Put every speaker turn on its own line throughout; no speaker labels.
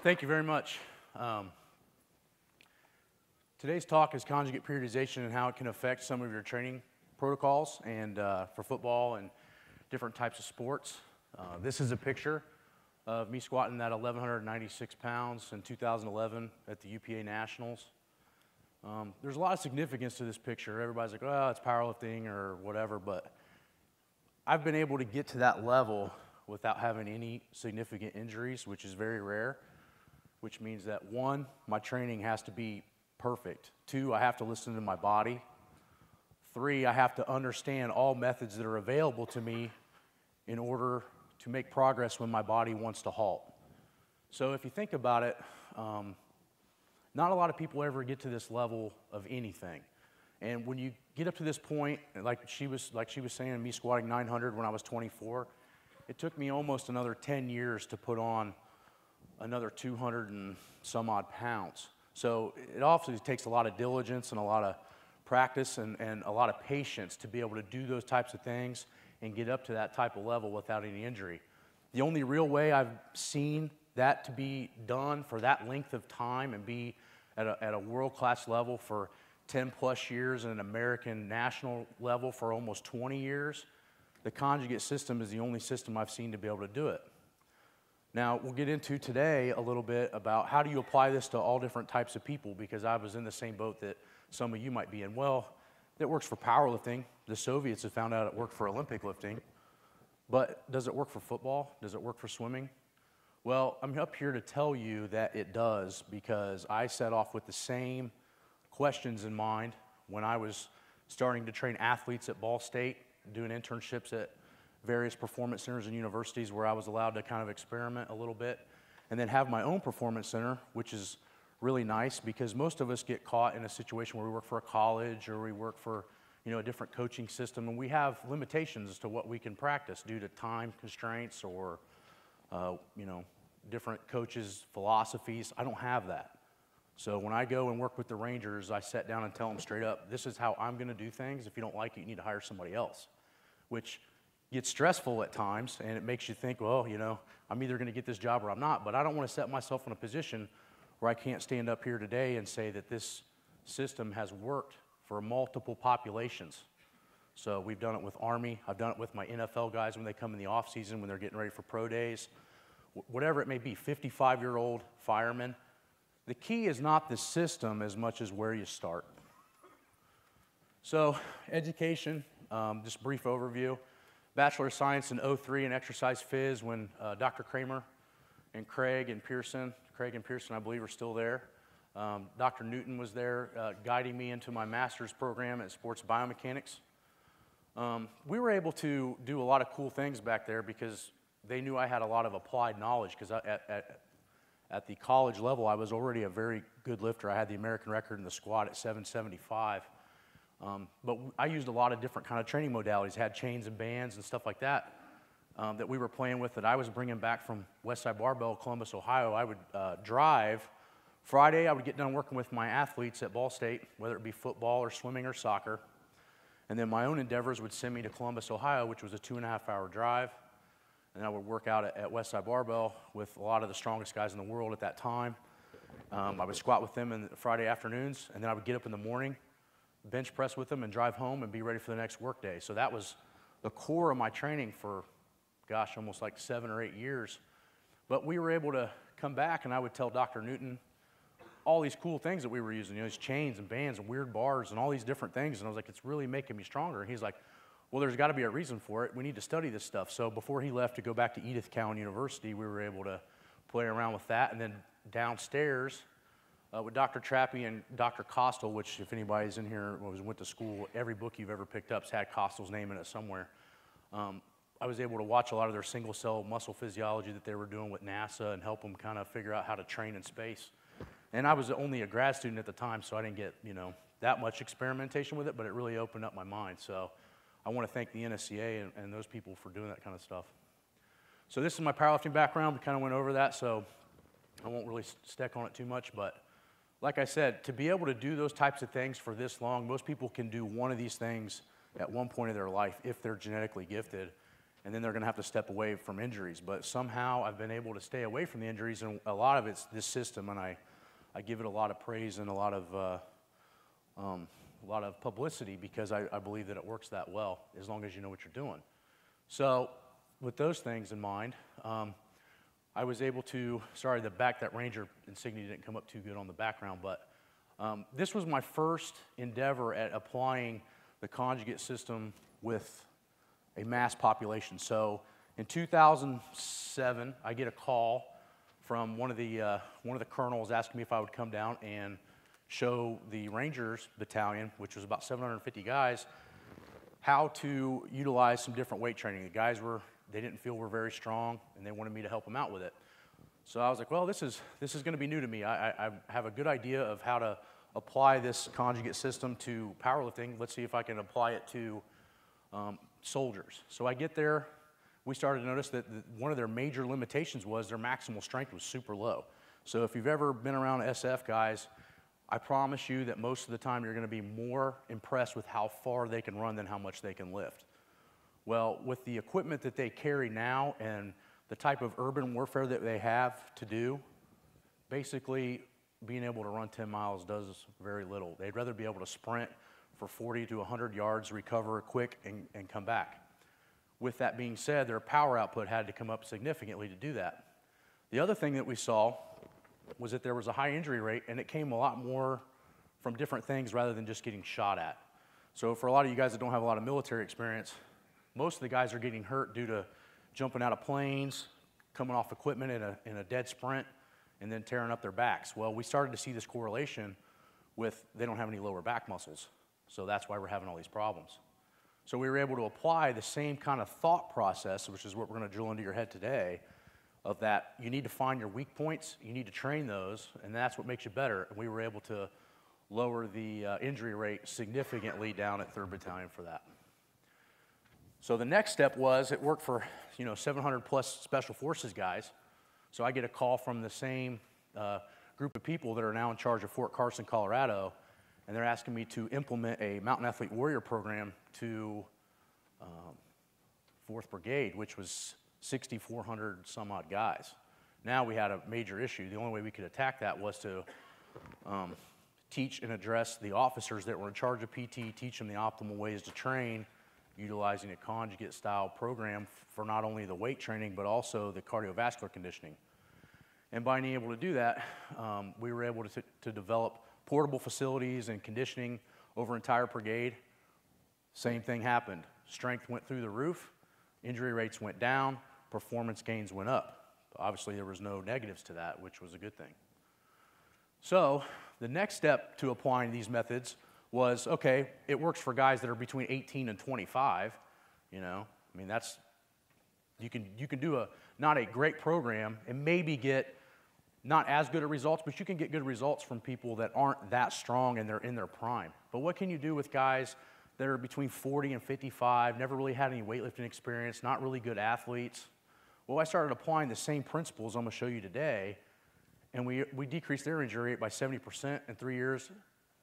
Thank you very much. Um, Today's talk is conjugate periodization and how it can affect some of your training protocols and for football and different types of sports. This is a picture of me squatting at 1,196 pounds in 2011 at the UPA Nationals. There's a lot of significance to this picture. Everybody's like, oh, it's powerlifting or whatever, but I've been able to get to that level without having any significant injuries, which is very rare, which means that one, my training has to be perfect. Two, I have to listen to my body. Three, I have to understand all methods that are available to me in order to make progress when my body wants to halt. So if you think about it, not a lot of people ever get to this level of anything. And when you get up to this point, like she was saying, me squatting 900 when I was 24, it took me almost another 10 years to put on another 200 and some odd pounds. So it obviously takes a lot of diligence and a lot of practice and a lot of patience to be able to do those types of things and get up to that type of level without any injury. The only real way I've seen that to be done for that length of time and be at a world-class level for 10 plus years and an American national level for almost 20 years, the conjugate system is the only system I've seen to be able to do it. Now, we'll get into today a little bit about how do you apply this to all different types of people, because I was in the same boat that some of you might be in. Well, it works for powerlifting. The Soviets have found out it worked for Olympic lifting. But does it work for football? Does it work for swimming? Well, I'm up here to tell you that it does, because I set off with the same questions in mind when I was starting to train athletes at Ball State, doing internships at various performance centers and universities where I was allowed to kind of experiment a little bit, and then have my own performance center, which is really nice because most of us get caught in a situation where we work for a college or we work for, a different coaching system, and we have limitations as to what we can practice due to time constraints or, different coaches' philosophies. I don't have that. So when I go and work with the Rangers, I sit down and tell them straight up, this is how I'm going to do things. If you don't like it, you need to hire somebody else, which gets stressful at times, and it makes you think, well, I'm either going to get this job or I'm not, but I don't want to set myself in a position where I can't stand up here today and say that this system has worked for multiple populations. So we've done it with Army. I've done it with my NFL guys when they come in the off season, when they're getting ready for pro days, whatever it may be, 55-year-old firemen. The key is not the system as much as where you start. So education, just a brief overview. Bachelor of Science in '03 in exercise phys when Dr. Kramer and Craig and Pearson, I believe, are still there. Dr. Newton was there guiding me into my master's program in sports biomechanics. We were able to do a lot of cool things back there because they knew I had a lot of applied knowledge, because at the college level, I was already a very good lifter. I had the American record in the squat at 775. But I used a lot of different kind of training modalities, had chains and bands and stuff like that that we were playing with that I was bringing back from Westside Barbell, Columbus, Ohio. I would drive. Friday, I would get done working with my athletes at Ball State, whether it be football or swimming or soccer. And then my own endeavors would send me to Columbus, Ohio, which was a 2.5-hour drive. And I would work out at Westside Barbell with a lot of the strongest guys in the world at that time. I would squat with them in the Friday afternoons, and then I would get up in the morning, bench press with them, and drive home and be ready for the next work day. So that was the core of my training for, gosh, almost like 7 or 8 years. But we were able to come back, and I would tell Dr. Newton all these cool things that we were using, these chains and bands and weird bars and all these different things. And I was like, it's really making me stronger. And he's like, well, there's got to be a reason for it. We need to study this stuff. So before he left to go back to Edith Cowan University, we were able to play around with that. And then downstairs with Dr. Trappy and Dr. Costal, which if anybody's in here went to school, every book you've ever picked up's had Costal's name in it somewhere. I was able to watch a lot of their single-cell muscle physiology that they were doing with NASA and help them kind of figure out how to train in space. And I was only a grad student at the time, so I didn't get, that much experimentation with it, but it really opened up my mind. So I want to thank the NSCA and those people for doing that kind of stuff. So this is my powerlifting background. We kind of went over that, so I won't really stick on it too much. But like I said, to be able to do those types of things for this long, most people can do one of these things at one point of their life if they're genetically gifted. and then they're going to have to step away from injuries. But somehow I've been able to stay away from the injuries, and a lot of it's this system, and I give it a lot of praise and a lot of publicity because I believe that it works that well as long as you know what you're doing. So with those things in mind, I was able to, sorry, that Ranger insignia didn't come up too good on the background, but this was my first endeavor at applying the conjugate system with a mass population. So in 2007, I get a call from one of the colonels asking me if I would come down and show the Rangers battalion, which was about 750 guys, how to utilize some different weight training. The guys they didn't feel we're very strong, and they wanted me to help them out with it. So I was like, well, this is going to be new to me. I have a good idea of how to apply this conjugate system to powerlifting. Let's see if I can apply it to soldiers. So I get there. We started to notice that one of their major limitations was their maximal strength was super low. So if you've ever been around SF guys, I promise you that most of the time you're going to be more impressed with how far they can run than how much they can lift. Well, with the equipment that they carry now and the type of urban warfare that they have to do, basically being able to run 10 miles does very little. They'd rather be able to sprint for 40 to 100 yards, recover quick, and come back. With that being said, their power output had to come up significantly to do that. The other thing that we saw was that there was a high injury rate, and it came a lot more from different things rather than just getting shot at. So for a lot of you guys that don't have a lot of military experience, most of the guys are getting hurt due to jumping out of planes, coming off equipment in a dead sprint, and then tearing up their backs. Well, we started to see this correlation with they don't have any lower back muscles. So that's why we're having all these problems. So we were able to apply the same kind of thought process, which is what we're going to drill into your head today, of that you need to find your weak points, you need to train those, and that's what makes you better. And we were able to lower the injury rate significantly down at 3rd Battalion for that. So the next step was, it worked for 700 plus Special Forces guys. So I get a call from the same group of people that are now in charge of Fort Carson, Colorado, and they're asking me to implement a Mountain Athlete Warrior program to 4th Brigade, which was 6,400 some odd guys. Now we had a major issue. The only way we could attack that was to teach and address the officers that were in charge of PT, teach them the optimal ways to train, utilizing a conjugate style program for not only the weight training, but also the cardiovascular conditioning. And by being able to do that, we were able to develop portable facilities and conditioning over entire brigade. Same thing happened. Strength went through the roof, injury rates went down, performance gains went up. Obviously, there was no negatives to that, which was a good thing. So the next step to applying these methods was, okay, it works for guys that are between 18 and 25, I mean, that's, you can do not a great program and maybe get not as good of results, but you can get good results from people that aren't that strong and they're in their prime. But what can you do with guys that are between 40 and 55, never really had any weightlifting experience, not really good athletes? Well, I started applying the same principles I'm going to show you today, and we decreased their injury rate by 70% in 3 years.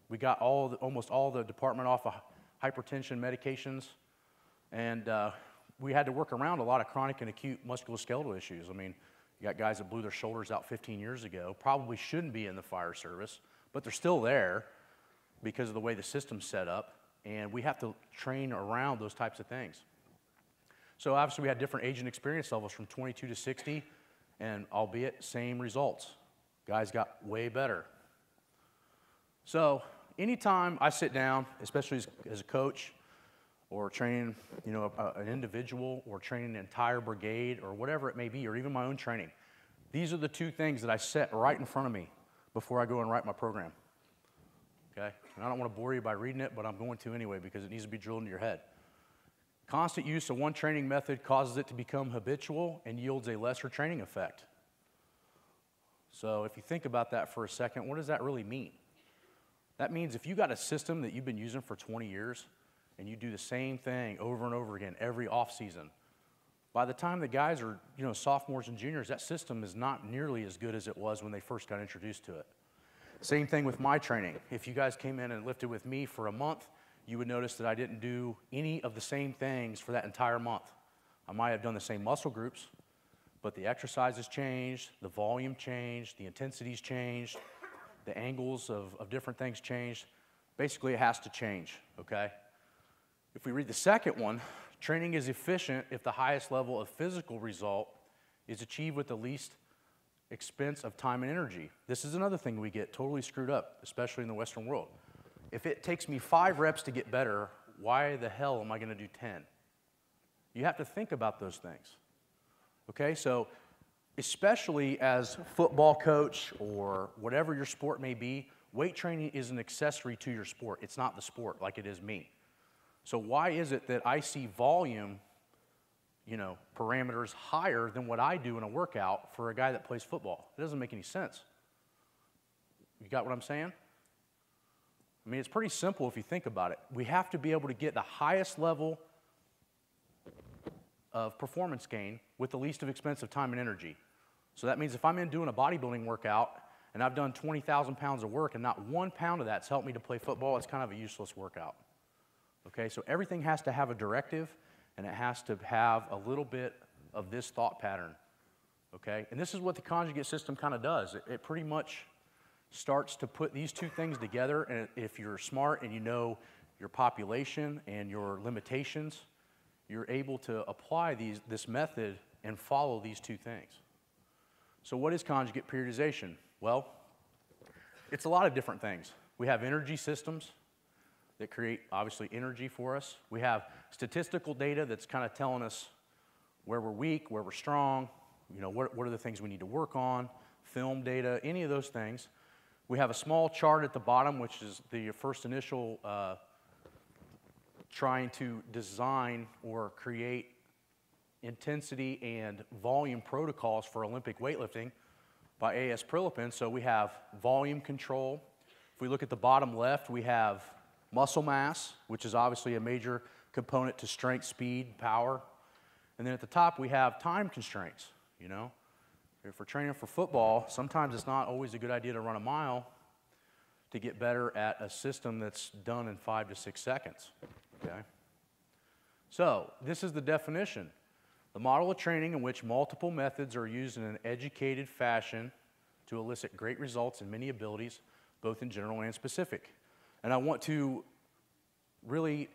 We got almost all the department off of hypertension medications, and we had to work around a lot of chronic and acute musculoskeletal issues. I mean, you got guys that blew their shoulders out 15 years ago, probably shouldn't be in the fire service, but they're still there because of the way the system's set up, and we have to train around those types of things. So obviously we had different age and experience levels from 22 to 60, and albeit same results. Guys got way better. So anytime I sit down, especially as a coach, or training an individual, or training an entire brigade, or whatever it may be, or even my own training, these are the two things that I set right in front of me before I go and write my program. Okay? And I don't want to bore you by reading it, but I'm going to anyway because it needs to be drilled into your head. Constant use of one training method causes it to become habitual and yields a lesser training effect. So if you think about that for a second, what does that really mean? That means if you got a system that you've been using for 20 years and you do the same thing over and over again every off season, by the time the guys are sophomores and juniors, that system is not nearly as good as it was when they first got introduced to it. Same thing with my training. If you guys came in and lifted with me for a month, you would notice that I didn't do any of the same things for that entire month. I might have done the same muscle groups, but the exercise has changed, the volume changed, the intensity's changed, the angles of different things changed. Basically, it has to change, okay? If we read the second one, training is efficient if the highest level of physical result is achieved with the least expense of time and energy. This is another thing we get totally screwed up, especially in the Western world. If it takes me 5 reps to get better, why the hell am I going to do 10? You have to think about those things. Okay, so especially as football coach or whatever your sport may be, weight training is an accessory to your sport. It's not the sport like it is me. So why is it that I see volume, parameters higher than what I do in a workout for a guy that plays football? It doesn't make any sense. You got what I'm saying? I mean, it's pretty simple if you think about it. We have to be able to get the highest level of performance gain with the least of expensive time and energy. So that means if I'm in doing a bodybuilding workout and I've done 20,000 pounds of work and not 1 pound of that's helped me to play football, it's kind of a useless workout. Okay, so everything has to have a directive and it has to have a little bit of this thought pattern. Okay, and this is what the conjugate system kind of does. It pretty much starts to put these two things together, and if you're smart and you know your population and your limitations, you're able to apply this method and follow these two things. So what is conjugate periodization? Well, it's a lot of different things. We have energy systems that create, obviously, energy for us. We have statistical data that's kind of telling us where we're weak, where we're strong, what are the things we need to work on, film data, any of those things. We have a small chart at the bottom, which is the first initial trying to design or create intensity and volume protocols for Olympic weightlifting by A.S. Prilepin. So we have volume control. If we look at the bottom left, we have muscle mass, which is obviously a major component to strength, speed, power. And then at the top, we have time constraints, If we're training for football, sometimes it's not always a good idea to run a mile to get better at a system that's done in 5 to 6 seconds, okay? So this is the definition. The model of training in which multiple methods are used in an educated fashion to elicit great results in many abilities, both in general and specific. And I want to really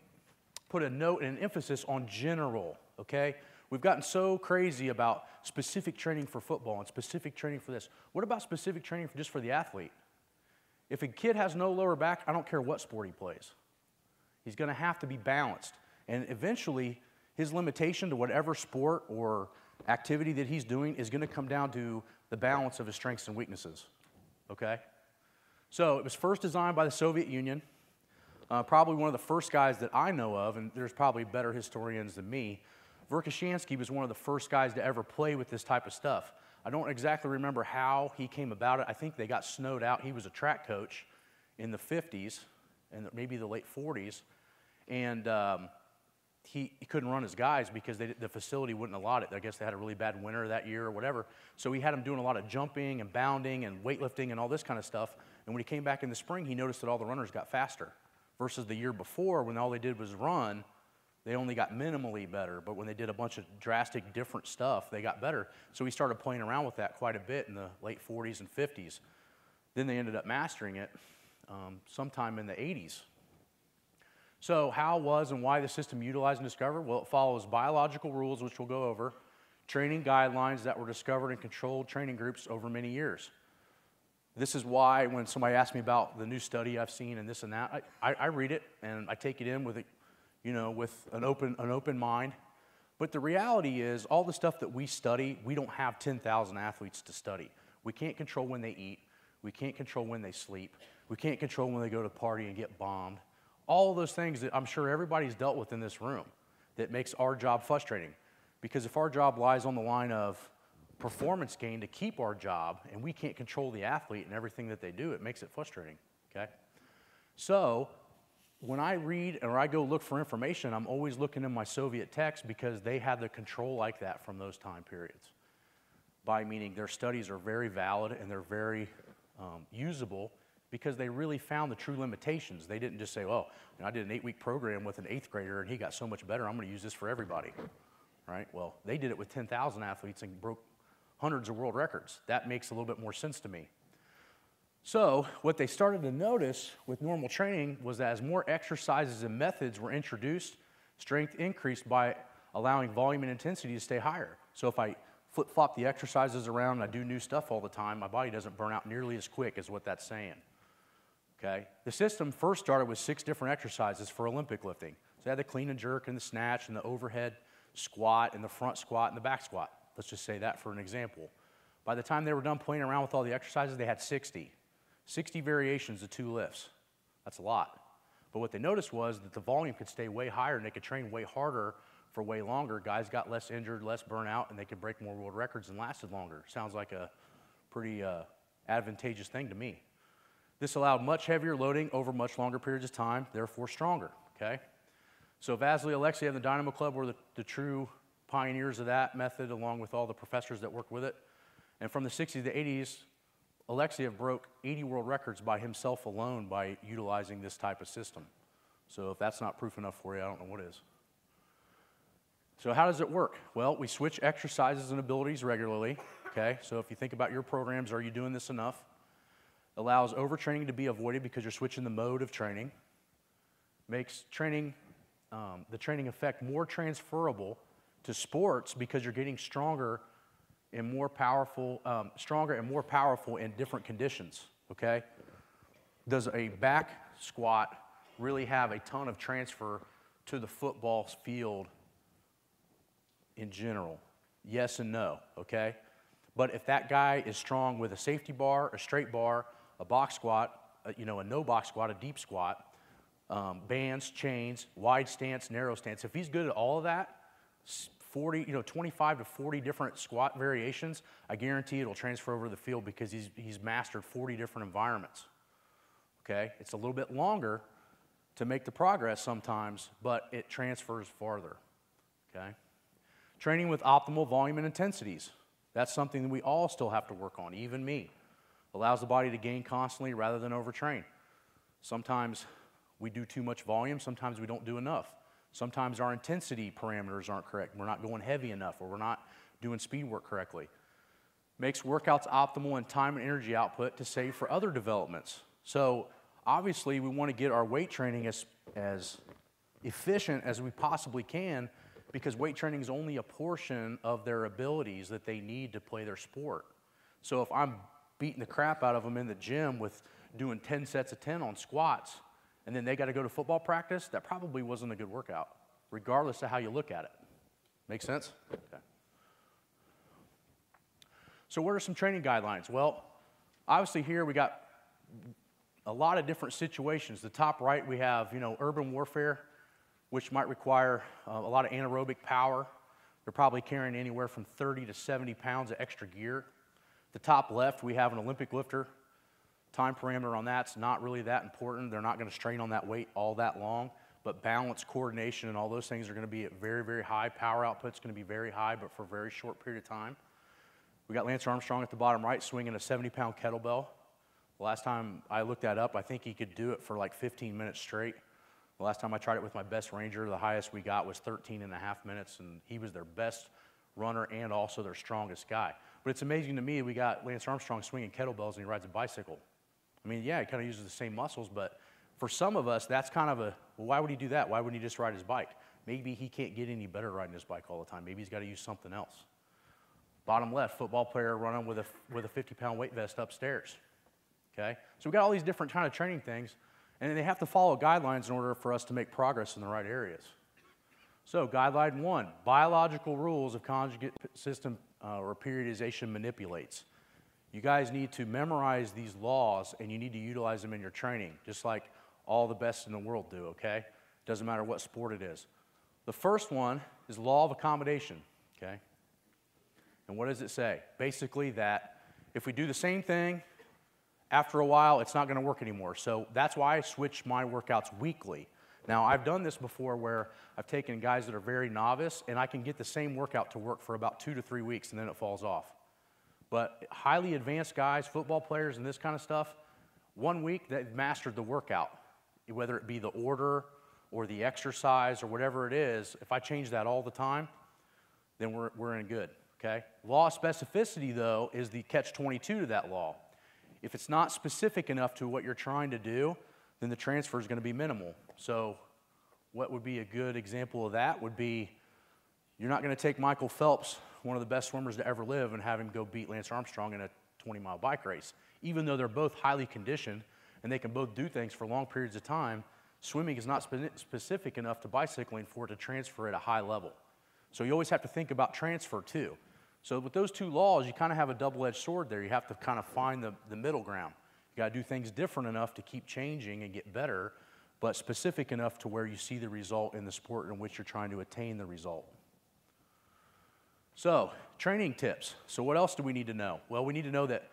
put a note and an emphasis on general, okay? We've gotten so crazy about specific training for football and specific training for this. What about specific training just for the athlete? If a kid has no lower back, I don't care what sport he plays. He's going to have to be balanced. And eventually, his limitation to whatever sport or activity that he's doing is going to come down to the balance of his strengths and weaknesses, okay? So it was first designed by the Soviet Union, probably one of the first guys that I know of, and there's probably better historians than me. Verkhoshansky was one of the first guys to ever play with this type of stuff. I don't exactly remember how he came about it. I think they got snowed out. He was a track coach in the 50s and maybe the late 40s, and he couldn't run his guys because the facility wouldn't allot it. I guess they had a really bad winter that year or whatever. So he had him doing a lot of jumping and bounding and weightlifting and all this kind of stuff. And when he came back in the spring, he noticed that all the runners got faster versus the year before when all they did was run. They only got minimally better, but when they did a bunch of drastic different stuff, they got better. So he started playing around with that quite a bit in the late 40s and 50s. Then they ended up mastering it sometime in the 80s. So how was and why the system utilized and discovered? Well, it follows biological rules, which we'll go over, training guidelines that were discovered in controlled training groups over many years. This is why when somebody asks me about the new study I've seen and this and that, I read it and I take it in with with an open mind. But the reality is, all the stuff that we study, we don't have 10,000 athletes to study. We can't control when they eat. We can't control when they sleep. We can't control when they go to the party and get bombed. All of those things that I'm sure everybody's dealt with in this room that makes our job frustrating. Because if our job lies on the line of performance gain to keep our job, and we can't control the athlete and everything that they do, it makes it frustrating, okay? So when I read or I go look for information, I'm always looking in my Soviet text because they had the control like that from those time periods. By meaning their studies are very valid and they're very usable because they really found the true limitations. They didn't just say, well, I did an 8-week program with an 8th grader and he got so much better, I'm going to use this for everybody, right? Well, they did it with 10,000 athletes and broke hundreds of world records. That makes a little bit more sense to me. So what they started to notice with normal training was that as more exercises and methods were introduced, strength increased by allowing volume and intensity to stay higher. So if I flip-flop the exercises around and I do new stuff all the time, my body doesn't burn out nearly as quick as what that's saying. Okay? The system first started with 6 different exercises for Olympic lifting. So they had the clean and jerk and the snatch and the overhead squat and the front squat and the back squat. Let's just say that for an example. By the time they were done playing around with all the exercises, they had 60 variations of 2 lifts. That's a lot. But what they noticed was that the volume could stay way higher and they could train way harder for way longer. Guys got less injured, less burnout, and they could break more world records and lasted longer. Sounds like a pretty advantageous thing to me. This allowed much heavier loading over much longer periods of time, therefore stronger, okay? So Vasily Alexiev and the Dynamo Club were the true pioneers of that method, along with all the professors that worked with it. And from the 60s to the 80s, Alexiev broke 80 world records by himself alone by utilizing this type of system. So if that's not proof enough for you, I don't know what is. So how does it work? Well, we switch exercises and abilities regularly, okay? So if you think about your programs, are you doing this enough? Allows overtraining to be avoided because you're switching the mode of training. Makes training, the training effect more transferable to sports because you're getting stronger and more powerful in different conditions, okay? Does a back squat really have a ton of transfer to the football field in general? Yes and no, okay? But if that guy is strong with a safety bar, a straight bar, a box squat, a no box squat, a deep squat, bands, chains, wide stance, narrow stance, if he's good at all of that, 25 to 40 different squat variations, I guarantee it'll transfer over to the field because he's mastered 40 different environments, okay? It's a little bit longer to make the progress sometimes, but it transfers farther, okay? Training with optimal volume and intensities. That's something that we all still have to work on, even me. Allows the body to gain constantly rather than overtrain. Sometimes we do too much volume, sometimes we don't do enough. Sometimes our intensity parameters aren't correct. We're not going heavy enough, or we're not doing speed work correctly. Makes workouts optimal in time and energy output to save for other developments. So obviously we want to get our weight training as efficient as we possibly can, because weight training is only a portion of their abilities that they need to play their sport. So if I'm beating the crap out of them in the gym with doing 10 sets of 10 on squats, and then they got to go to football practice, that probably wasn't a good workout, regardless of how you look at it. Make sense? Okay. So what are some training guidelines? Well, obviously here we got a lot of different situations. The top right, we have, urban warfare, which might require a lot of anaerobic power. They're probably carrying anywhere from 30 to 70 pounds of extra gear. The top left, we have an Olympic lifter. Time parameter on that's not really that important. They're not going to strain on that weight all that long, but balance, coordination, and all those things are going to be at very, very high. Power output's going to be very high, but for a very short period of time. We got Lance Armstrong at the bottom right swinging a 70-pound kettlebell. The last time I looked that up, I think he could do it for like 15 minutes straight. The last time I tried it with my best ranger, the highest we got was 13 and a half minutes, and he was their best runner and also their strongest guy. But it's amazing to me, we got Lance Armstrong swinging kettlebells and he rides a bicycle. I mean, yeah, he kind of uses the same muscles, but for some of us, that's kind of well, why would he do that? Why wouldn't he just ride his bike? Maybe he can't get any better riding his bike all the time. Maybe he's got to use something else. Bottom left, football player running with a 50-pound weight vest upstairs, okay? So we got all these different kind of training things, and they have to follow guidelines in order for us to make progress in the right areas. So guideline 1, biological rules of conjugate system or periodization manipulates. You guys need to memorize these laws, and you need to utilize them in your training, just like all the best in the world do, okay? Doesn't matter what sport it is. The first one is law of accommodation, okay? And what does it say? Basically that if we do the same thing, after a while, it's not going to work anymore. So that's why I switch my workouts weekly. Now, I've done this before where I've taken guys that are very novice, and I can get the same workout to work for about 2 to 3 weeks, and then it falls off. But highly advanced guys, football players and this kind of stuff, 1 week they've mastered the workout, whether it be the order or the exercise or whatever it is. If I change that all the time, then we're in good, okay? Law of specificity, though, is the catch-22 to that law. If it's not specific enough to what you're trying to do, then the transfer is going to be minimal. So what would be a good example of that would be you're not going to take Michael Phelps, one of the best swimmers to ever live, and have him go beat Lance Armstrong in a 20-mile bike race. Even though they're both highly conditioned and they can both do things for long periods of time, swimming is not specific enough to bicycling for it to transfer at a high level. So you always have to think about transfer too. So with those two laws, you kind of have a double-edged sword there. You have to kind of find the middle ground. You got to do things different enough to keep changing and get better, but specific enough to where you see the result in the sport in which you're trying to attain the result. So, training tips. So what else do we need to know? Well, we need to know that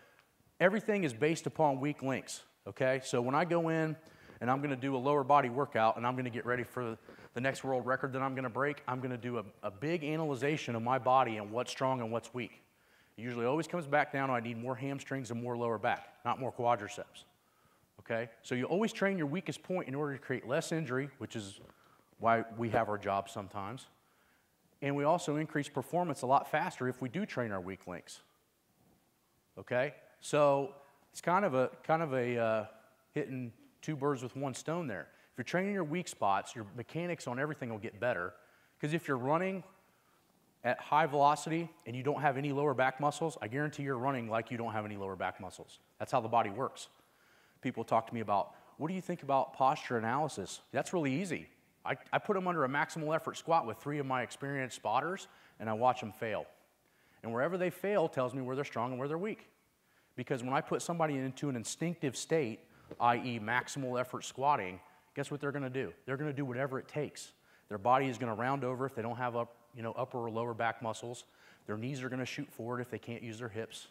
everything is based upon weak links, okay? So when I go in and I'm going to do a lower body workout and I'm going to get ready for the next world record that I'm going to break, I'm going to do a big analyzation of my body and what's strong and what's weak. It usually always comes back down to I need more hamstrings and more lower back, not more quadriceps, okay? So you always train your weakest point in order to create less injury, which is why we have our jobs sometimes. And we also increase performance a lot faster if we do train our weak links, okay? So it's kind of a hitting two birds with one stone there. If you're training your weak spots, your mechanics on everything will get better. Because if you're running at high velocity and you don't have any lower back muscles, I guarantee you're running like you don't have any lower back muscles. That's how the body works. People talk to me about, what do you think about posture analysis? That's really easy. I put them under a maximal effort squat with 3 of my experienced spotters, and I watch them fail. And wherever they fail tells me where they're strong and where they're weak. Because when I put somebody into an instinctive state, i.e. maximal effort squatting, guess what they're going to do? They're going to do whatever it takes. Their body is going to round over if they don't have upper or lower back muscles. Their knees are going to shoot forward if they can't use their hips.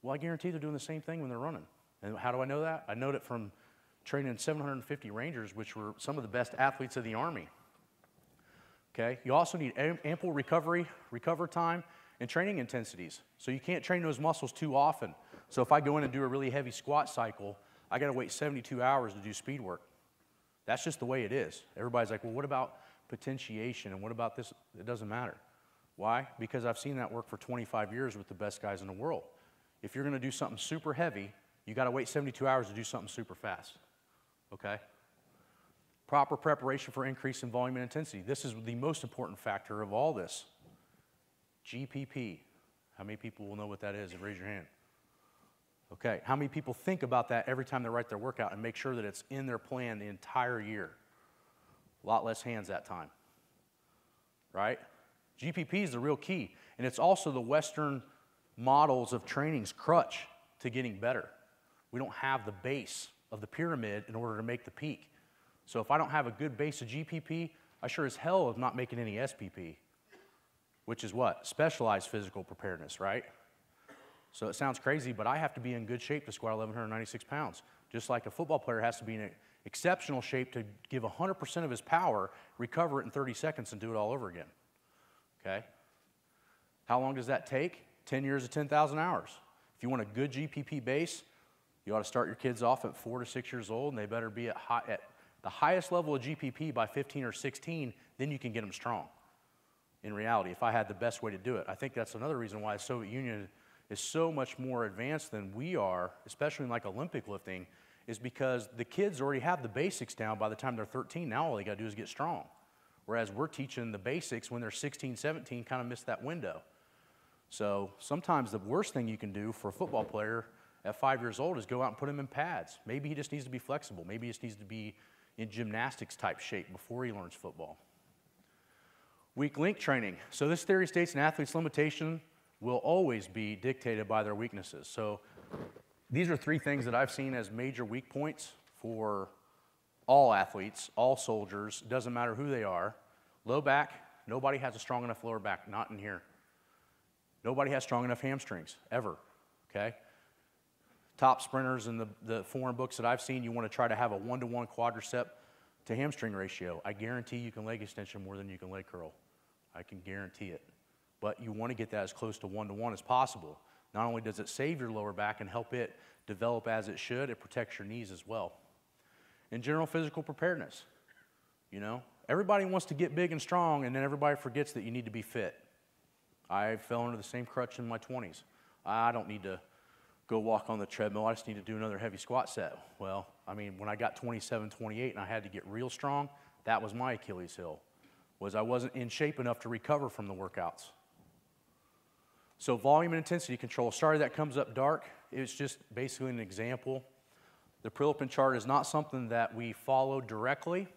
Well, I guarantee they're doing the same thing when they're running. And how do I know that? I know it from training 750 Rangers, which were some of the best athletes of the Army. Okay? You also need ample recover time and training intensities. So you can't train those muscles too often. So if I go in and do a really heavy squat cycle, I got to wait 72 hours to do speed work. That's just the way it is. Everybody's like, well, what about potentiation and what about this? It doesn't matter. Why? Because I've seen that work for 25 years with the best guys in the world. If you're going to do something super heavy, you got to wait 72 hours to do something super fast. Okay? Proper preparation for increase in volume and intensity. This is the most important factor of all this. GPP. How many people will know what that is? Raise your hand. Okay. How many people think about that every time they write their workout and make sure that it's in their plan the entire year? A lot less hands that time. Right? GPP is the real key. And it's also the Western models of training's crutch to getting better. We don't have the base of the pyramid in order to make the peak. So if I don't have a good base of GPP, I sure as hell am not making any SPP, which is what? Specialized physical preparedness, right? So it sounds crazy, but I have to be in good shape to squat 1,196 pounds, just like a football player has to be in exceptional shape to give 100% of his power, recover it in 30 seconds, and do it all over again, okay? How long does that take? 10 years of 10,000 hours. If you want a good GPP base, you ought to start your kids off at 4 to 6 years old, and they better be at the highest level of GPP by 15 or 16, then you can get them strong. In reality, if I had the best way to do it. I think that's another reason why the Soviet Union is so much more advanced than we are, especially in like Olympic lifting, is because the kids already have the basics down by the time they're 13. Now all they got to do is get strong. Whereas we're teaching the basics when they're 16, 17, kind of miss that window. So sometimes the worst thing you can do for a football player at 5 years old is go out and put him in pads. Maybe he just needs to be flexible. Maybe he just needs to be in gymnastics type shape before he learns football. Weak link training. So this theory states an athlete's limitation will always be dictated by their weaknesses. So these are 3 things that I've seen as major weak points for all athletes, all soldiers, doesn't matter who they are. Low back, nobody has a strong enough lower back, not in here. Nobody has strong enough hamstrings, ever, okay? Top sprinters in the foreign books that I've seen, you want to try to have a 1-to-1 quadricep to hamstring ratio. I guarantee you can leg extension more than you can leg curl. I can guarantee it. But you want to get that as close to 1-to-1 as possible. Not only does it save your lower back and help it develop as it should, it protects your knees as well. In general physical preparedness, you know, everybody wants to get big and strong, and then everybody forgets that you need to be fit. I fell into the same crutch in my 20s. I don't need to go walk on the treadmill. I just need to do another heavy squat set. Well, I mean, when I got 27, 28 and I had to get real strong, that was my Achilles heel, was I wasn't in shape enough to recover from the workouts. So volume and intensity control. Sorry that comes up dark. It's just basically an example. The Prilepin chart is not something that we follow directly,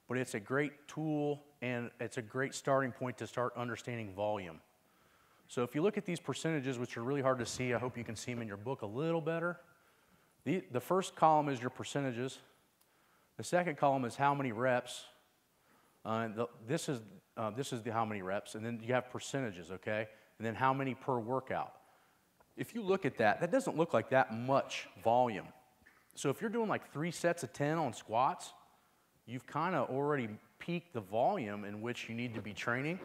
but it's a great tool and it's a great starting point to start understanding volume. So if you look at these percentages, which are really hard to see, I hope you can see them in your book a little better. The first column is your percentages. The second column is how many reps. This is the how many reps, and then you have percentages, okay? And then how many per workout. If you look at that, that doesn't look like that much volume. So if you're doing like 3 sets of 10 on squats, you've kind of already peaked the volume in which you need to be training,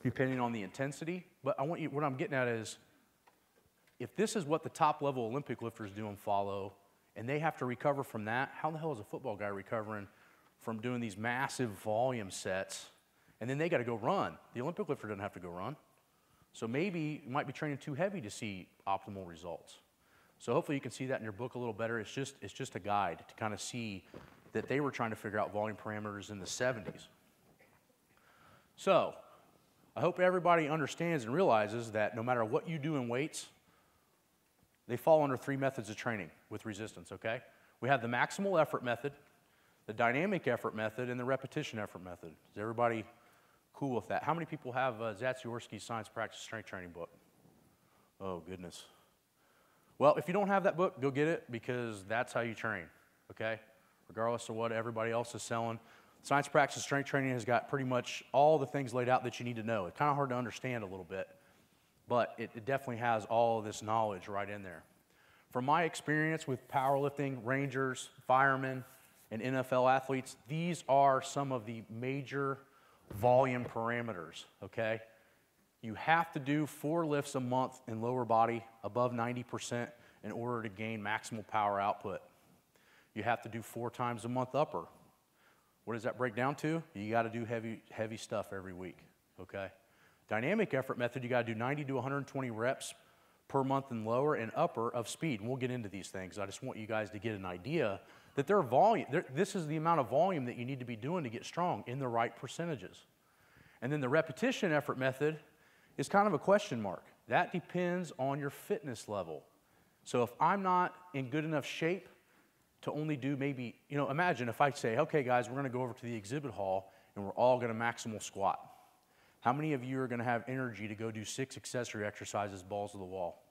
depending on the intensity. But what I'm getting at is, if this is what the top level Olympic lifters do and follow, and they have to recover from that, how the hell is a football guy recovering from doing these massive volume sets? And then they got to go run. The Olympic lifter doesn't have to go run. So maybe you might be training too heavy to see optimal results. So hopefully you can see that in your book a little better. It's just a guide to kind of see that they were trying to figure out volume parameters in the 70s. So I hope everybody understands and realizes that no matter what you do in weights, they fall under 3 methods of training with resistance, okay? We have the maximal effort method, the dynamic effort method, and the repetition effort method. Is everybody cool with that? How many people have Zatsiorsky's Science Practice Strength Training book? Oh, goodness. Well, if you don't have that book, go get it, because that's how you train, okay? Regardless of what everybody else is selling. Science Practice Strength Training has got pretty much all the things laid out that you need to know. It's kind of hard to understand a little bit, but it definitely has all of this knowledge right in there. From my experience with powerlifting, rangers, firemen, and NFL athletes, these are some of the major volume parameters, okay? You have to do 4 lifts a month in lower body above 90% in order to gain maximal power output. You have to do 4 times a month upper. What does that break down to? You got to do heavy stuff every week, okay? Dynamic effort method, you got to do 90 to 120 reps per month in lower and upper of speed. And we'll get into these things. I just want you guys to get an idea that this is the amount of volume that you need to be doing to get strong in the right percentages. And then the repetition effort method is kind of a question mark. That depends on your fitness level. So if I'm not in good enough shape to only do maybe, imagine if I say, okay guys, we're gonna go over to the exhibit hall and we're all gonna maximal squat. How many of you are gonna have energy to go do 6 accessory exercises, balls to the wall?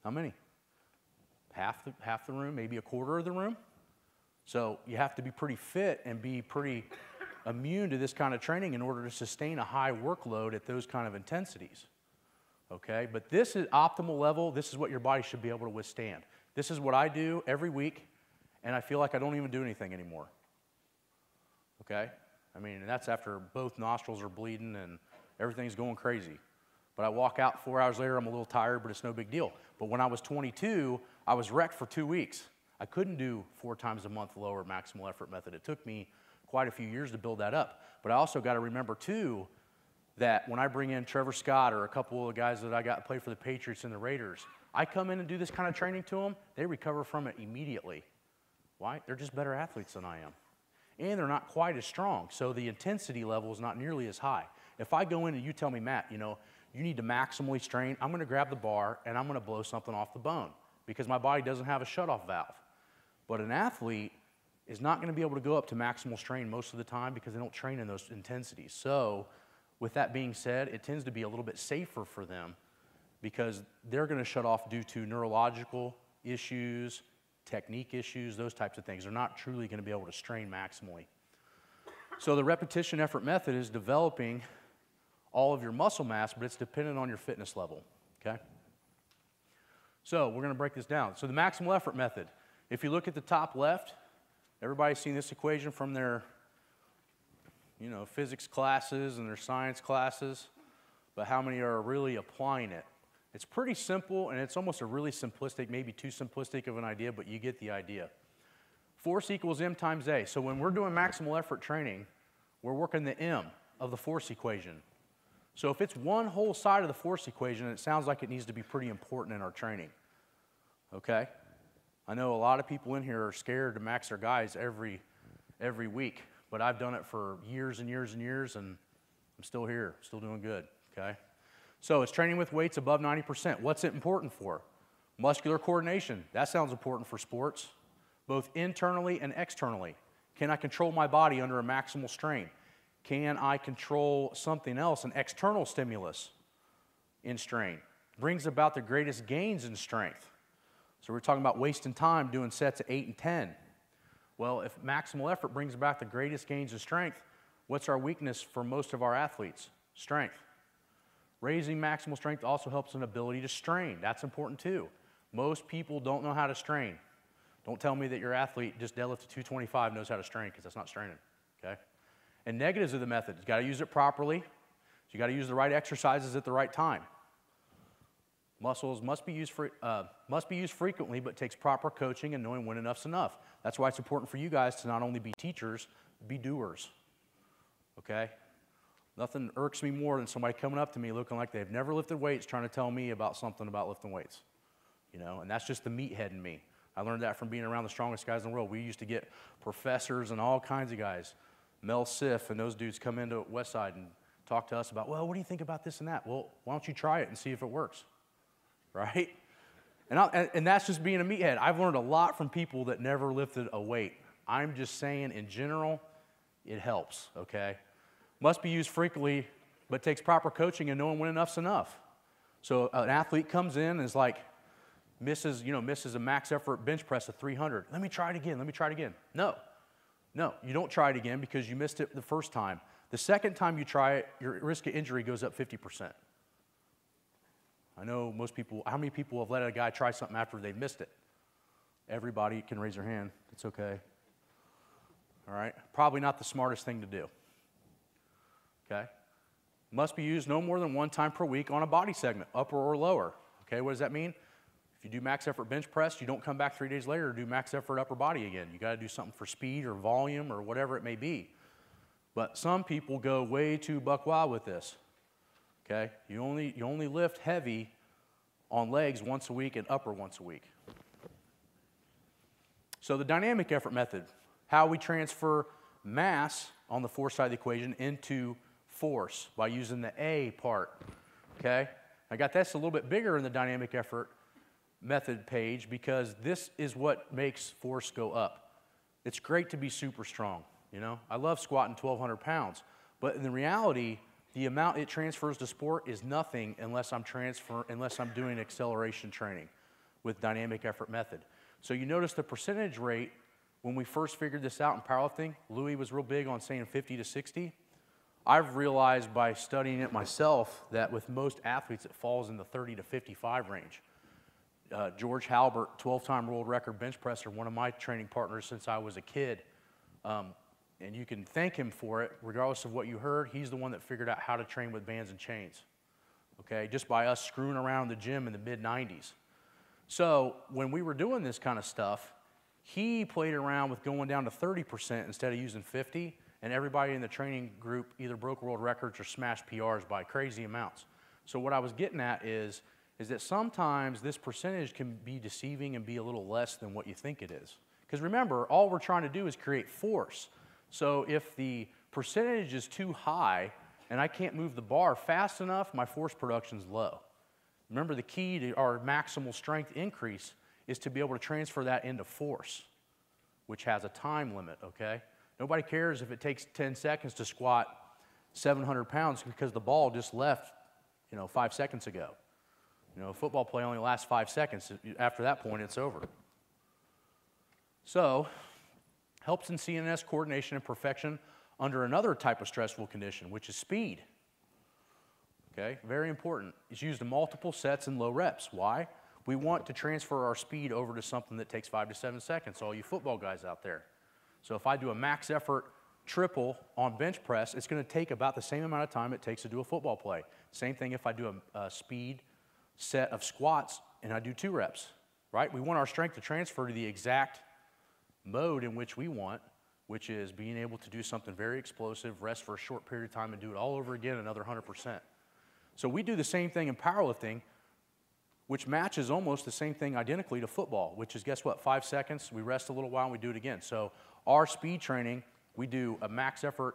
How many? Half the room, maybe a quarter of the room? So you have to be pretty fit and be pretty immune to this kind of training in order to sustain a high workload at those kind of intensities, okay? But this is optimal level. This is what your body should be able to withstand. This is what I do every week, and I feel like I don't even do anything anymore, okay? I mean, that's after both nostrils are bleeding and everything's going crazy. But I walk out 4 hours later, I'm a little tired, but it's no big deal. But when I was 22, I was wrecked for 2 weeks. I couldn't do 4 times a month lower maximal effort method. It took me quite a few years to build that up. But I also got to remember, too, that when I bring in Trevor Scott or a couple of the guys that I got to play for the Patriots and the Raiders, I come in and do this kind of training to them, they recover from it immediately. Why? They're just better athletes than I am. And they're not quite as strong, so the intensity level is not nearly as high. If I go in and you tell me, Matt, you need to maximally strain, I'm going to grab the bar and I'm going to blow something off the bone because my body doesn't have a shutoff valve. But an athlete is not going to be able to go up to maximal strain most of the time because they don't train in those intensities. So with that being said, it tends to be a little bit safer for them because they're going to shut off due to neurological issues, technique issues, those types of things. They're not truly going to be able to strain maximally. So the repetition effort method is developing all of your muscle mass, but it's dependent on your fitness level, okay? So we're going to break this down. So the maximal effort method, if you look at the top left, everybody's seen this equation from their, physics classes and their science classes, but how many are really applying it? It's pretty simple, and it's almost a really simplistic, maybe too simplistic of an idea, but you get the idea. Force equals M times A. So when we're doing maximal effort training, we're working the M of the force equation. So if it's one whole side of the force equation, it sounds like it needs to be pretty important in our training, okay? I know a lot of people in here are scared to max their guys every week, but I've done it for years and years and years, and I'm still here, still doing good, okay? So it's training with weights above 90%. What's it important for? Muscular coordination. That sounds important for sports, both internally and externally. Can I control my body under a maximal strain? Can I control something else, an external stimulus in strain? Brings about the greatest gains in strength. So we're talking about wasting time doing sets of 8 and 10. Well, if maximal effort brings about the greatest gains in strength, what's our weakness for most of our athletes? Strength. Raising maximal strength also helps in ability to strain. That's important too. Most people don't know how to strain. Don't tell me that your athlete just deadlift to 225 knows how to strain, because that's not straining, okay? And negatives of the method, you got to use it properly. So you got to use the right exercises at the right time. Muscles must be used frequently, but takes proper coaching and knowing when enough's enough. That's why it's important for you guys to not only be teachers, be doers, okay? Nothing irks me more than somebody coming up to me looking like they've never lifted weights trying to tell me about something about lifting weights, you know, and that's just the meathead in me. I learned that from being around the strongest guys in the world. We used to get professors and all kinds of guys, Mel Siff and those dudes come into Westside and talk to us about, well, what do you think about this and that? Well, why don't you try it and see if it works, right? And that's just being a meathead. I've learned a lot from people that never lifted a weight. I'm just saying in general, it helps, okay? Must be used frequently, but takes proper coaching and knowing when enough's enough. So an athlete comes in and is like, misses a max effort bench press of 300. Let me try it again. No, you don't try it again because you missed it the first time. The second time you try it, your risk of injury goes up 50%. I know most people, how many people have let a guy try something after they've missed it? Everybody can raise their hand. It's okay. All right? Probably not the smartest thing to do. Okay? Must be used no more than one time per week on a body segment, upper or lower. Okay, what does that mean? If you do max effort bench press, you don't come back 3 days later to do max effort upper body again. You got to do something for speed or volume or whatever it may be. But some people go way too buck wild with this. Okay, you only lift heavy on legs once a week and upper once a week. So the dynamic effort method, how we transfer mass on the force side of the equation into force by using the A part. Okay, I got this a little bit bigger in the dynamic effort method page because this is what makes force go up. It's great to be super strong, you know. I love squatting 1,200 pounds, but in the reality, the amount it transfers to sport is nothing unless I'm doing acceleration training with dynamic effort method. So you notice the percentage rate when we first figured this out in powerlifting, Louis was real big on saying 50 to 60. I've realized by studying it myself that with most athletes it falls in the 30 to 55 range. George Halbert, 12-time world record bench presser, one of my training partners since I was a kid. And you can thank him for it, regardless of what you heard. He's the one that figured out how to train with bands and chains, okay, just by us screwing around in the gym in the mid-90s. So when we were doing this kind of stuff, he played around with going down to 30% instead of using 50, and everybody in the training group either broke world records or smashed PRs by crazy amounts. So what I was getting at is that sometimes this percentage can be deceiving and be a little less than what you think it is. Because remember, all we're trying to do is create force. So if the percentage is too high and I can't move the bar fast enough, my force production's low. Remember, the key to our maximal strength increase is to be able to transfer that into force, which has a time limit, okay? Nobody cares if it takes 10 seconds to squat 700 pounds because the ball just left, 5 seconds ago. A football play only lasts 5 seconds. After that point, it's over. So, helps in CNS coordination and perfection under another type of stressful condition, which is speed. Okay, very important. It's used in multiple sets and low reps. Why? We want to transfer our speed over to something that takes 5 to 7 seconds, all you football guys out there. So if I do a max effort triple on bench press, it's going to take about the same amount of time it takes to do a football play. Same thing if I do a speed set of squats and I do 2 reps, right? We want our strength to transfer to the exact mode in which we want, which is being able to do something very explosive, rest for a short period of time, and do it all over again another 100%. So we do the same thing in powerlifting, which matches almost the same thing identically to football, which is, guess what, 5 seconds, we rest a little while, and we do it again. So our speed training, we do a max effort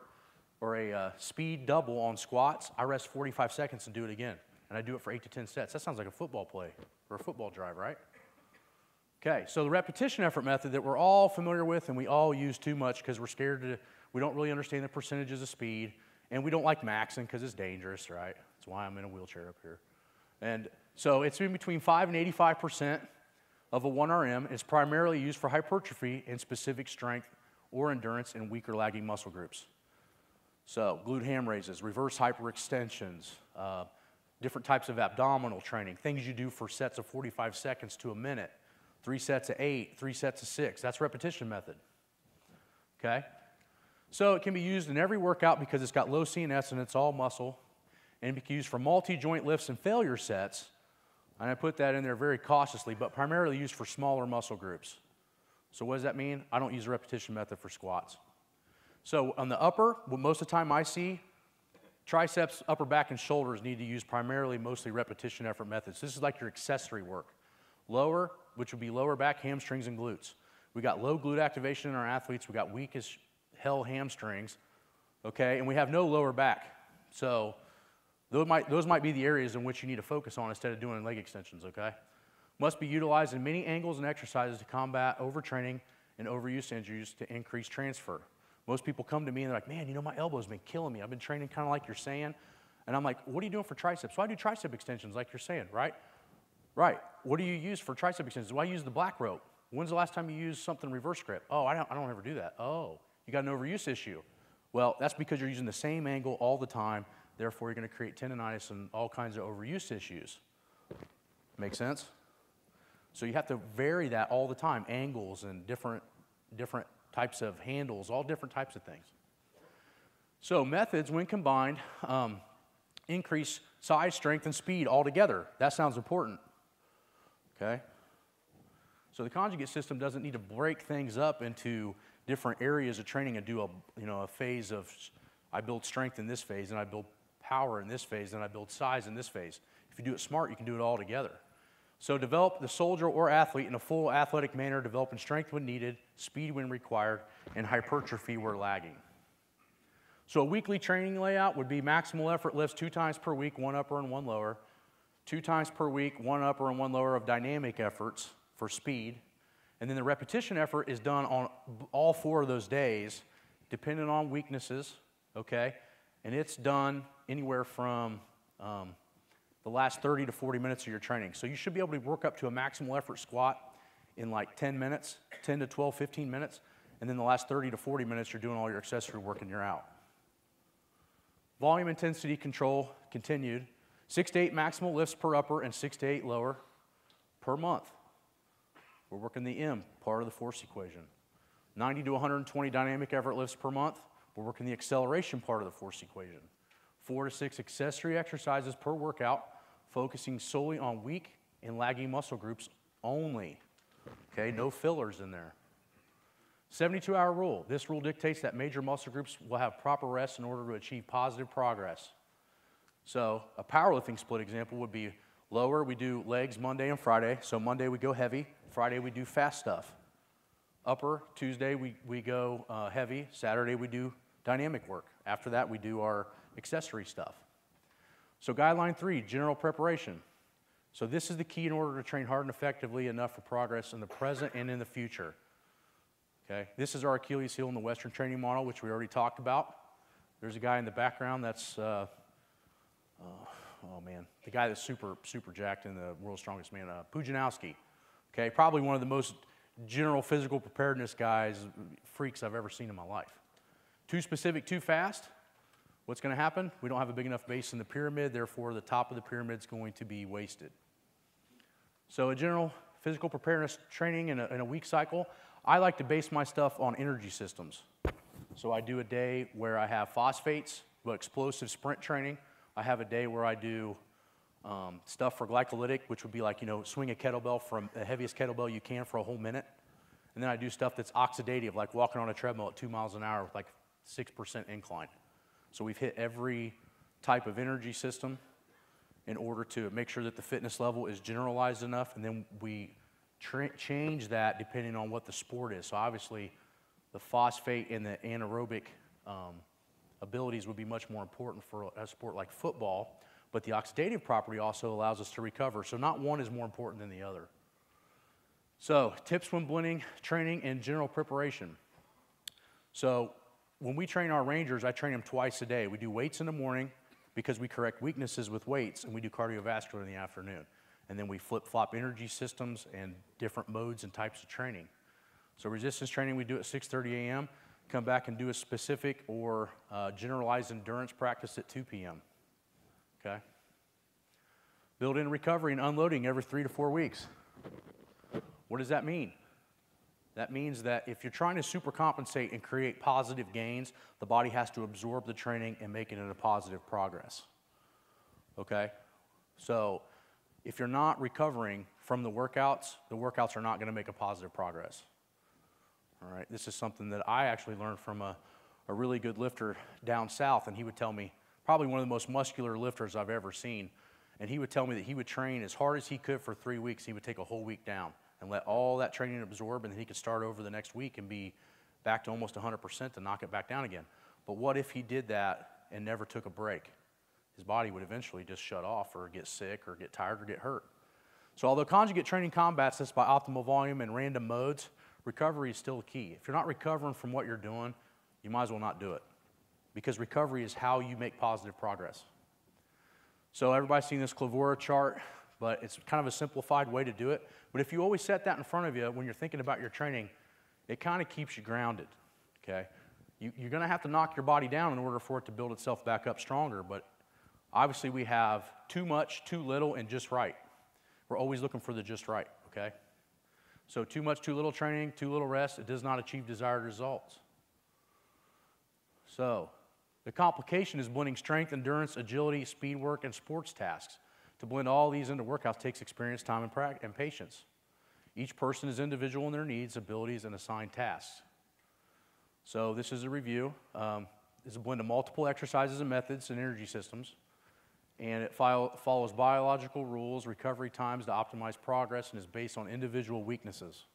or a speed double on squats. I rest 45 seconds and do it again, and I do it for 8 to 10 sets. That sounds like a football play or a football drive, right? Okay, so the repetition effort method that we're all familiar with and we all use too much because we're scared to, we don't really understand the percentages of speed, and we don't like maxing because it's dangerous, right? That's why I'm in a wheelchair up here. And so it's in between 5 and 85% of a 1RM. It's primarily used for hypertrophy and specific strength or endurance in weaker lagging muscle groups. So glute ham raises, reverse hyperextensions, different types of abdominal training, things you do for sets of 45 seconds to a minute, 3 sets of 8, 3 sets of 6. That's repetition method, okay? So it can be used in every workout because it's got low CNS and it's all muscle, and it can be used for multi-joint lifts and failure sets, and I put that in there very cautiously, but primarily used for smaller muscle groups. So what does that mean? I don't use the repetition method for squats. So on the upper, what most of the time I see, triceps, upper back, and shoulders need to use primarily mostly repetition effort methods. This is like your accessory work. Lower, which would be lower back, hamstrings, and glutes. We got low glute activation in our athletes. We got weak as hell hamstrings, okay? And we have no lower back. So those might be the areas in which you need to focus on instead of doing leg extensions, okay? Must be utilized in many angles and exercises to combat overtraining and overuse injuries to increase transfer. Most people come to me and they're like, man, you know, my elbow's been killing me. I've been training kind of like you're saying. And I'm like, what are you doing for triceps? So I do tricep extensions like you're saying, right? Right. What do you use for tricep extensions? Well, I use the black rope. When's the last time you used something reverse grip? Oh, I don't ever do that. Oh, you got an overuse issue. Well, that's because you're using the same angle all the time. Therefore, you're going to create tendonitis and all kinds of overuse issues. Make sense? So you have to vary that all the time, angles and different types of handles, all different types of things. So methods, when combined, increase size, strength, and speed altogether. That sounds important, okay? So the conjugate system doesn't need to break things up into different areas of training and do a phase of, I build strength in this phase, and I build power in this phase, and I build size in this phase. If you do it smart, you can do it all together. So develop the soldier or athlete in a full athletic manner, developing strength when needed, speed when required, and hypertrophy where lagging. So a weekly training layout would be maximal effort lifts 2 times per week, 1 upper and 1 lower. 2 times per week, 1 upper and 1 lower of dynamic efforts for speed. And then the repetition effort is done on all 4 of those days, depending on weaknesses, okay? And it's done anywhere from the last 30 to 40 minutes of your training. So you should be able to work up to a maximal effort squat in like 10 minutes, 10 to 12, 15 minutes, and then the last 30 to 40 minutes you're doing all your accessory work and you're out. Volume intensity control continued. 6 to 8 maximal lifts per upper and 6 to 8 lower per month. We're working the M, part of the force equation. 90 to 120 dynamic effort lifts per month. We're working the acceleration part of the force equation. 4 to 6 accessory exercises per workout, focusing solely on weak and lagging muscle groups only. Okay, no fillers in there. 72-hour rule. This rule dictates that major muscle groups will have proper rest in order to achieve positive progress. So a powerlifting split example would be lower, we do legs Monday and Friday. So Monday we go heavy, Friday we do fast stuff. Upper, Tuesday we go heavy, Saturday we do dynamic work. After that we do our accessory stuff. So guideline 3, general preparation. So this is the key in order to train hard and effectively enough for progress in the present and in the future. Okay, this is our Achilles heel in the Western training model, which we already talked about. There's a guy in the background that's, oh man, the guy that's super jacked in the world's strongest man, Pujanowski. Okay, probably one of the most general physical preparedness guys, freaks I've ever seen in my life. Too specific, too fast. What's going to happen? We don't have a big enough base in the pyramid, therefore the top of the pyramid is going to be wasted. So a general physical preparedness training in a week cycle, I like to base my stuff on energy systems. So I do a day where I have phosphates, explosive sprint training. I have a day where I do stuff for glycolytic, which would be like, swing a kettlebell from the heaviest kettlebell you can for a whole minute. And then I do stuff that's oxidative, like walking on a treadmill at 2 miles an hour with like 6% incline. So we've hit every type of energy system. in order to make sure that the fitness level is generalized enough, and then we change that depending on what the sport is. So obviously, the phosphate and the anaerobic abilities would be much more important for a sport like football, but the oxidative property also allows us to recover. So not one is more important than the other. So tips when blending training and general preparation. So when we train our Rangers, I train them twice a day. We do weights in the morning because we correct weaknesses with weights, and we do cardiovascular in the afternoon. And then we flip-flop energy systems and different modes and types of training. So resistance training we do at 6:30 a.m., come back and do a specific or generalized endurance practice at 2 p.m., okay? Build in recovery and unloading every 3 to 4 weeks. What does that mean? That means that if you're trying to supercompensate and create positive gains, the body has to absorb the training and make it into positive progress, okay? So if you're not recovering from the workouts are not going to make a positive progress. All right, this is something that I actually learned from a really good lifter down south, and he would tell me, probably one of the most muscular lifters I've ever seen, and he would tell me that he would train as hard as he could for 3 weeks. He would take a whole week down and let all that training absorb, and then he could start over the next week and be back to almost 100% to knock it back down again. But what if he did that and never took a break? His body would eventually just shut off or get sick or get tired or get hurt. So although conjugate training combats this by optimal volume and random modes, recovery is still key. If you're not recovering from what you're doing, you might as well not do it, because recovery is how you make positive progress. So everybody's seen this Clavora chart, but it's kind of a simplified way to do it. But if you always set that in front of you when you're thinking about your training, it kind of keeps you grounded, okay? You're going to have to knock your body down in order for it to build itself back up stronger, but obviously we have too much, too little, and just right. We're always looking for the just right, okay? So too much, too little training, too little rest, it does not achieve desired results. So the complication is blending strength, endurance, agility, speed work, and sports tasks. To blend all these into workouts takes experience, time, and patience. Each person is individual in their needs, abilities, and assigned tasks. So this is a review. It's a blend of multiple exercises and methods and energy systems. And it follows biological rules, recovery times to optimize progress, and is based on individual weaknesses.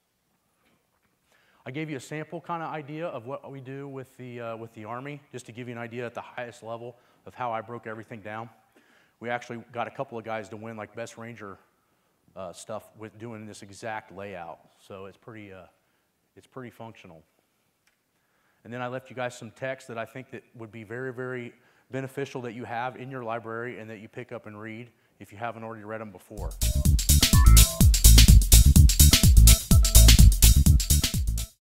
I gave you a sample kind of idea of what we do with the Army, just to give you an idea at the highest level of how I broke everything down. We actually got a couple of guys to win like Best Ranger stuff with doing this exact layout. So it's pretty functional. And then I left you guys some text that I think that would be very, very beneficial that you have in your library and that you pick up and read if you haven't already read them before.